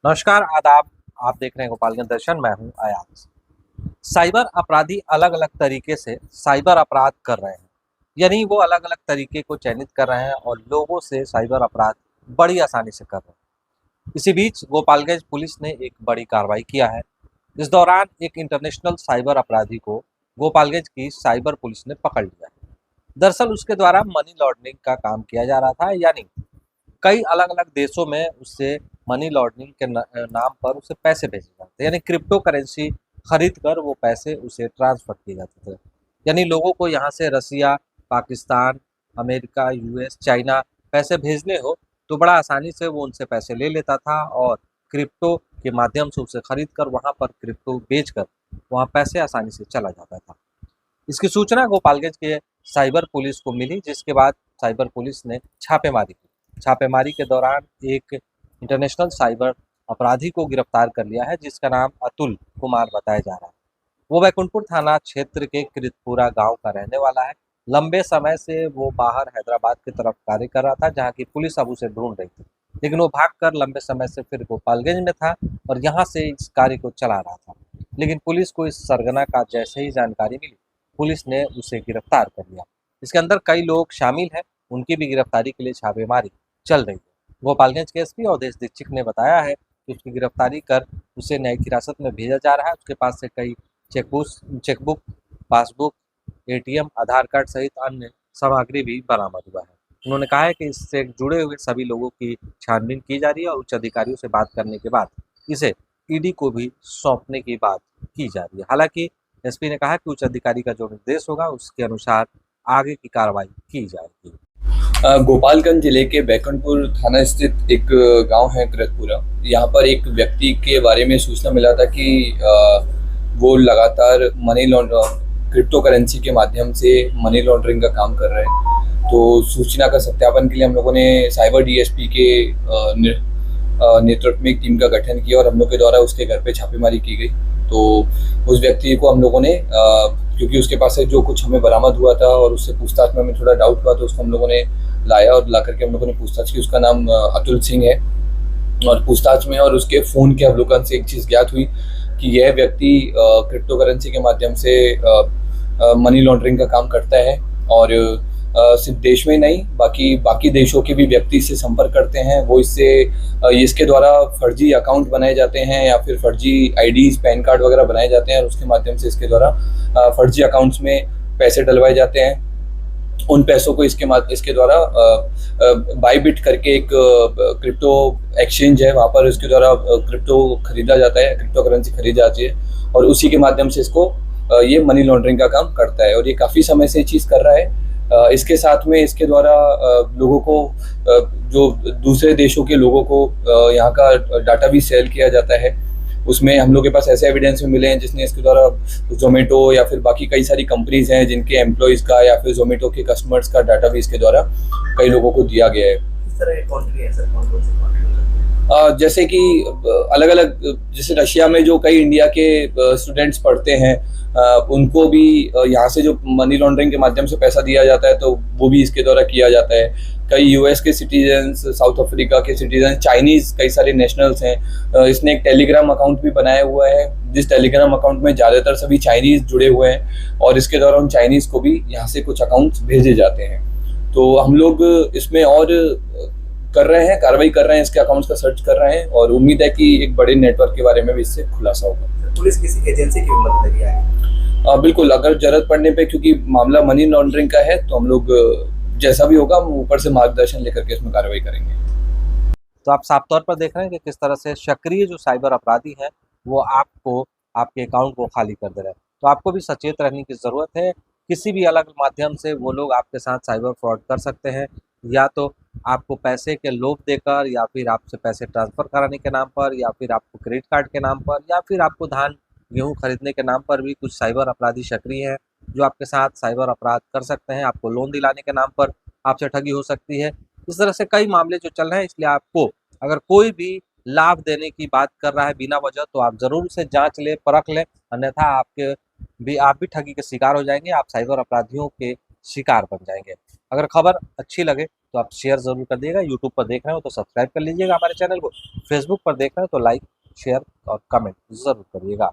नमस्कार, आदाब। आप देख रहे हैं गोपालगंज दर्शन। मैं हूं अयाज। साइबर अपराधी अलग अलग तरीके से साइबर अपराध कर रहे हैं, यानी वो अलग अलग तरीके को चयनित कर रहे हैं और लोगों से साइबर अपराध बड़ी आसानी से कर रहे हैं। इसी बीच गोपालगंज पुलिस ने एक बड़ी कार्रवाई किया है। इस दौरान एक इंटरनेशनल साइबर अपराधी को गोपालगंज की साइबर पुलिस ने पकड़ लिया है। दरअसल उसके द्वारा मनी लॉन्ड्रिंग का काम किया जा रहा था, यानी कई अलग-अलग देशों में उससे मनी लॉन्ड्रिंग के नाम पर उसे पैसे भेजे जाते थे, यानी क्रिप्टो करेंसी खरीद कर वो पैसे उसे ट्रांसफ़र किए जाते थे। यानी लोगों को यहाँ से रसिया, पाकिस्तान, अमेरिका, यूएस, चाइना पैसे भेजने हो तो बड़ा आसानी से वो उनसे पैसे ले लेता था और क्रिप्टो के माध्यम से उसे खरीद कर वहाँ पर क्रिप्टो बेचकर वहाँ पैसे आसानी से चला जाता था। इसकी सूचना गोपालगंज के साइबर पुलिस को मिली, जिसके बाद साइबर पुलिस ने छापेमारी की। छापेमारी के दौरान एक इंटरनेशनल साइबर अपराधी को गिरफ्तार कर लिया है, जिसका नाम अतुल कुमार बताया जा रहा है। वो बैकुंठपुर थाना क्षेत्र के कृतपुरा गांव का रहने वाला है। लंबे समय से वो बाहर हैदराबाद की तरफ कार्य कर रहा था, जहां की पुलिस अब उसे ढूंढ रही थी, लेकिन वो भागकर लंबे समय से फिर गोपालगंज में था और यहाँ से इस कार्य को चला रहा था। लेकिन पुलिस को इस सरगना का जैसे ही जानकारी मिली, पुलिस ने उसे गिरफ्तार कर लिया। इसके अंदर कई लोग शामिल हैं, उनकी भी गिरफ्तारी के लिए छापेमारी चल रही है। गोपालगंज के एसपी अवधेश दीक्षित ने बताया है कि उसकी गिरफ्तारी कर उसे न्यायिक हिरासत में भेजा जा रहा है। उसके पास से कई चेकबुक, पासबुक, एटीएम, आधार कार्ड सहित अन्य सामग्री भी बरामद हुआ है। उन्होंने कहा है कि इससे जुड़े हुए सभी लोगों की छानबीन की जा रही है और उच्च अधिकारियों से बात करने के बाद इसे ईडी को भी सौंपने की बात की जा रही है। हालांकि एसपी ने कहा कि उच्च अधिकारी का जो निर्देश होगा उसके अनुसार आगे की कार्रवाई की जाएगी। गोपालगंज जिले के बैकुंठपुर थाना स्थित एक गांव है कृतपुरा। यहाँ पर एक व्यक्ति के बारे में सूचना मिला था कि वो लगातार क्रिप्टो करेंसी के माध्यम से मनी लॉन्ड्रिंग का काम कर रहे हैं। तो सूचना का सत्यापन के लिए हम लोगों ने साइबर डीएसपी के नेतृत्व में एक टीम का गठन किया और हम लोग के द्वारा उसके घर पे छापेमारी की गई। तो उस व्यक्ति को हम लोगों ने क्योंकि उसके पास से जो कुछ हमें बरामद हुआ था और उससे पूछताछ में हमें थोड़ा डाउट हुआ, तो उसको हम लोगों ने लाया और ला करके हम लोगों ने पूछताछ की। उसका नाम अतुल सिंह है और पूछताछ में और उसके फ़ोन के अवलोकन से एक चीज़ ज्ञात हुई कि यह व्यक्ति क्रिप्टो करेंसी के माध्यम से मनी लॉन्ड्रिंग का काम करता है और सिर्फ देश में नहीं बाकी देशों के भी व्यक्ति इससे संपर्क करते हैं। वो इसके द्वारा फर्जी अकाउंट बनाए जाते हैं या फिर फर्जी आईडीज, पैन कार्ड वगैरह बनाए जाते हैं और उसके माध्यम से इसके द्वारा फर्जी अकाउंट्स में पैसे डलवाए जाते हैं। उन पैसों को इसके द्वारा बाईबिट करके एक क्रिप्टो एक्सचेंज है, वहाँ पर इसके द्वारा क्रिप्टो खरीदा जाता है, क्रिप्टो करेंसी खरीदी जाती है और उसी के माध्यम से इसको ये मनी लॉन्ड्रिंग का काम करता है और ये काफ़ी समय से ये चीज़ कर रहा है। इसके साथ में इसके द्वारा लोगों को जो दूसरे देशों के लोगों को यहाँ का डाटा भी सेल किया जाता है। उसमें हम लोग के पास ऐसे एविडेंस भी मिले हैं जिसने इसके द्वारा जोमेटो या फिर बाकी कई सारी कंपनीज हैं जिनके एम्प्लॉयज़ का या फिर जोमेटो के कस्टमर्स का डाटा भी इसके द्वारा कई लोगों को दिया गया है। किस तरह के कंट्री है सर, कौन कौन से कंट्री हो सकते हैं? जैसे कि अलग अलग, जैसे रशिया में जो कई इंडिया के स्टूडेंट्स पढ़ते हैं उनको भी यहाँ से जो मनी लॉन्ड्रिंग के माध्यम से पैसा दिया जाता है तो वो भी इसके द्वारा किया जाता है। कई यूएस के सिटीजन्स, साउथ अफ्रीका के सिटीजन, चाइनीज़ कई सारे नेशनल्स हैं। इसने एक टेलीग्राम अकाउंट भी बनाया हुआ है जिस टेलीग्राम अकाउंट में ज़्यादातर सभी चाइनीज़ जुड़े हुए हैं और इसके द्वारा उन चाइनीज़ को भी यहाँ से कुछ अकाउंट्स भेजे जाते हैं। तो हम लोग इसमें और कर रहे हैं, कार्रवाई कर रहे हैं, इसके अकाउंट्स का सर्च कर रहे हैं और उम्मीद है कि एक बड़े नेटवर्क के बारे में भी इससे खुलासा होगा। पुलिस किसी एजेंसी की मदद ले रही है? बिल्कुल, अगर जरूरत पड़ने पे, क्योंकि मामला मनी लॉन्ड्रिंग का है, तो हम लोग जैसा भी होगा हम ऊपर से मार्गदर्शन लेकर के इसमें कार्रवाई करेंगे। तो आप साफ तौर पर देख रहे हैं कि किस तरह से सक्रिय जो साइबर अपराधी हैं वो आपको आपके अकाउंट को खाली कर दे रहे हैं। तो आपको भी सचेत रहने की ज़रूरत है। किसी भी अलग माध्यम से वो लोग आपके साथ साइबर फ्रॉड कर सकते हैं, या तो आपको पैसे के लोभ देकर, या फिर आपसे पैसे ट्रांसफ़र कराने के नाम पर, या फिर आपको क्रेडिट कार्ड के नाम पर, या फिर आपको धान गेहूँ खरीदने के नाम पर भी कुछ साइबर अपराधी सक्रिय हैं जो आपके साथ साइबर अपराध कर सकते हैं। आपको लोन दिलाने के नाम पर आपसे ठगी हो सकती है। इस तरह से कई मामले जो चल रहे हैं, इसलिए आपको अगर कोई भी लाभ देने की बात कर रहा है बिना वजह, तो आप ज़रूर उसे जांच लें, परख लें, अन्यथा आप भी ठगी के शिकार हो जाएंगे, आप साइबर अपराधियों के शिकार बन जाएंगे। अगर खबर अच्छी लगे तो आप शेयर ज़रूर कर दिएगा। यूट्यूब पर देख रहे हो तो सब्सक्राइब कर लीजिएगा हमारे चैनल को। फेसबुक पर देख रहे हो तो लाइक, शेयर और कमेंट ज़रूर करिएगा।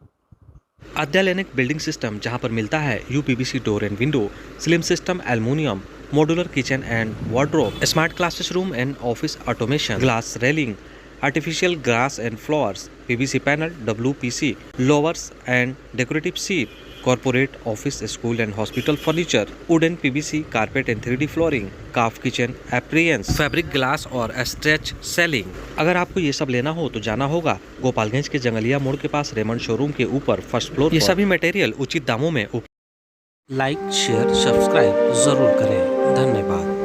अत्याधुनिक बिल्डिंग सिस्टम जहां पर मिलता है UPVC door and window, slim system aluminium, modular kitchen and wardrobe, smart classroom and office automation, glass railing, artificial grass and flowers, PVC panel, WPC, lowers and decorative sheet, corporate office, school and hospital furniture, wooden PVC carpet and 3D flooring, calf kitchen appliance, fabric glass और stretch ceiling। अगर आपको ये सब लेना हो तो जाना होगा गोपालगंज के जंगलिया मोड़ के पास रेमंड शोरूम के ऊपर फर्स्ट फ्लोर। ये सभी मटेरियल उचित दामों में। लाइक, शेयर, सब्सक्राइब जरूर करें। धन्यवाद।